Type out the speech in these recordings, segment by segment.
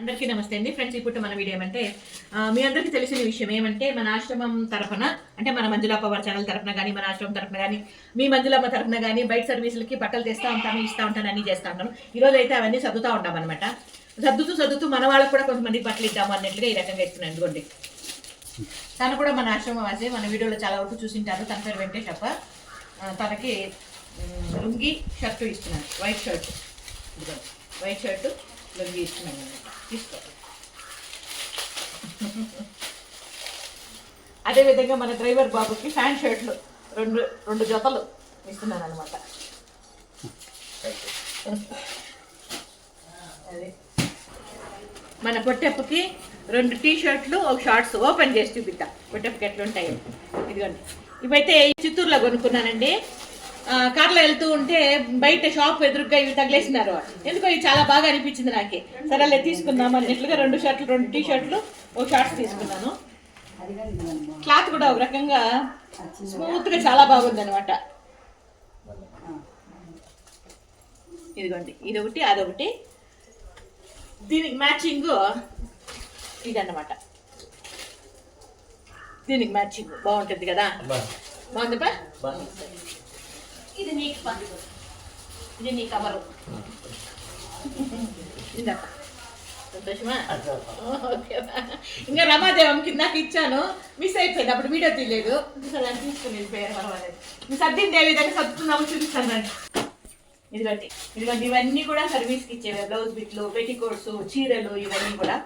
అందరికీ నమస్తే అండి ఫ్రెండ్స్. ఇప్పుడు మన వీడియో ఏమంటే మీ అందరికీ తెలిసిన విషయం ఏమంటే మన ఆశ్రమం తరఫున అంటే మన మంజులాప వారి ఛానల్ తరఫున కానీ మన ఆశ్రమం తరఫున కానీ మీ మంజులమ్మ తరఫున కానీ బయట సర్వీసులకి బట్టలు తెస్తూ ఉంటాను, ఇస్తూ ఉంటాను, అన్నీ చేస్తూ ఉంటాను. ఈరోజు అయితే అవన్నీ సర్దుతూ ఉంటాం అనమాట. సర్దుతూ మన వాళ్ళకు కూడా కొంతమందికి బట్టలు ఇద్దాము అన్నట్లుగా ఈ రకంగా ఇస్తున్నాను. ఎందుకోండి తను కూడా మన ఆశ్రమం వాసే, మన వీడియోలో చాలా వరకు చూసింటారు. తన పేరు వెంకటేష్ అప్ప. తనకి లుంగి షర్టు ఇస్తున్నాను, వైట్ షర్ట్ లుంగి ఇస్తున్నాను. తీసుకో. అదేవిధంగా మన డ్రైవర్ బాబుకి ఫ్యాన్ షర్ట్లు రెండు జతలు ఇస్తున్నాను అనమాట. అదే మన పొట్టెప్పకి 2 టీ షర్ట్లు, ఒక షార్ట్స్ ఓపెన్ చేసి చూపిద్దాం పొట్టెప్పకి ఎట్లుంటాయి. ఇదిగోండి, ఇవైతే చిత్తూరులో కొనుక్కున్నానండి. కార్లో వెళ్తూ ఉంటే బయట షాప్ ఎదురుగా ఇవి తగిలేసినారు. ఎందుకో ఇవి చాలా బాగా అనిపించింది నాకే. సరేలే తీసుకుందాం అన్నట్లుగా 2 షర్ట్లు 2 టీ షర్ట్లు ఒక షార్ట్స్ తీసుకున్నాను. క్లాత్ కూడా ఒక రకంగా స్మూత్గా చాలా బాగుంది అనమాట. ఇదిగోండి, ఇదొకటి అదొకటి. దీనికి మ్యాచింగ్ ఇదన్నమాట. దీనికి మ్యాచింగ్ బాగుంటుంది కదా. బాగుందిపా. ఇది నీకు ఇది నీ కవరు. ఇందాక సంతోషమా? ఇంకా రమాదేవం కిందాక ఇచ్చాను, మిస్ అయిపోయింది. అప్పుడు వీడియో తీయలేదు, దాన్ని తీసుకుని వెళ్ళిపోయారు. పర్వాలేదు. మీ సర్దింది ఏ విధంగా సర్దుతున్నామో చూపిస్తాను రండి. ఇదిగోండి ఇవన్నీ కూడా సర్వీస్కి ఇచ్చేవి. బ్లౌజ్ బిట్లు, పెట్టికోట్స్, చీరలు ఇవన్నీ కూడా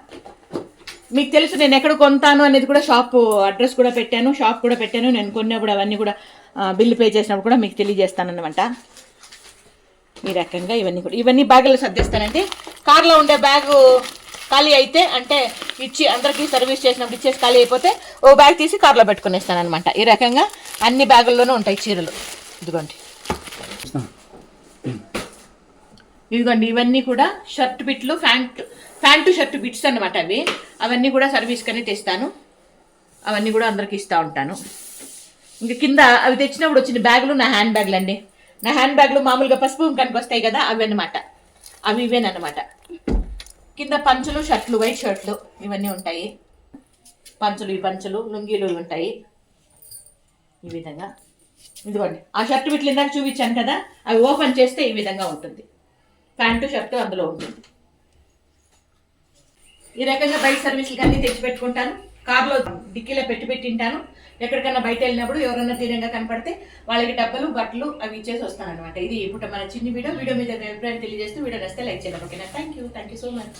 మీకు తెలుసు. నేను ఎక్కడ కొంటాను అనేది కూడా షాప్ అడ్రస్ కూడా పెట్టాను, షాప్ కూడా పెట్టాను. నేను కొన్నప్పుడు అవన్నీ కూడా బిల్లు పే చేసినప్పుడు కూడా మీకు తెలియజేస్తాను అనమాట. ఈ రకంగా ఇవన్నీ బ్యాగులు సర్దేస్తానంటే కార్లో ఉండే బ్యాగు ఖాళీ అయితే అంటే ఇచ్చి అందరికీ సర్వీస్ చేసినప్పుడు ఇచ్చేసి ఖాళీ అయిపోతే ఓ బ్యాగ్ తీసి కార్లో పెట్టుకునేస్తాను అనమాట. ఈ రకంగా అన్ని బ్యాగుల్లోనూ ఉంటాయి చీరలు. ఇదిగోండి ఇవన్నీ కూడా షర్ట్ బిట్లు, ప్యాంటు షర్ట్ బిట్స్ అనమాట. అవన్నీ కూడా సర్వీస్కి అని తెస్తాను. అవన్నీ కూడా అందరికి ఇస్తూ ఉంటాను. ఇంకా కింద అవి తెచ్చినప్పుడు వచ్చిన బ్యాగులు నా హ్యాండ్ బ్యాగులు అండి. నా హ్యాండ్ బ్యాగులు మామూలుగా పసుపు కనుక వస్తాయి కదా, అవి అనమాట. ఇవేనమాట. కింద పంచులు, షర్ట్లు, వైట్ షర్ట్లు ఇవన్నీ ఉంటాయి. పంచులు లుంగీలు ఉంటాయి. ఈ విధంగా ఇదిగోండి ఆ షర్ట్ బిట్లు ఇందాక చూపించాను కదా, అవి ఓపెన్ చేస్తే ఈ విధంగా ఉంటుంది. ప్యాంటు షర్టు అందులో ఉంటుంది. ఈ రకంగా బయట సర్వీసులకి అన్నీ తెచ్చి పెట్టుకుంటాను. కార్లో డిక్కీలో పెట్టింటాను. ఎక్కడికన్నా బయట వెళ్ళినప్పుడు ఎవరన్నా తీరంగా కనపడితే వాళ్ళకి డబ్బులు, బట్టలు అవి ఇచ్చేసి వస్తాను అనమాట. ఇది ఇప్పుడు మన చిన్న వీడియో మీద అభిప్రాయం తెలియజేస్తూ వీడియో నచ్చితే లైక్ చేద్దాం. ఓకేనా? Thank you so much.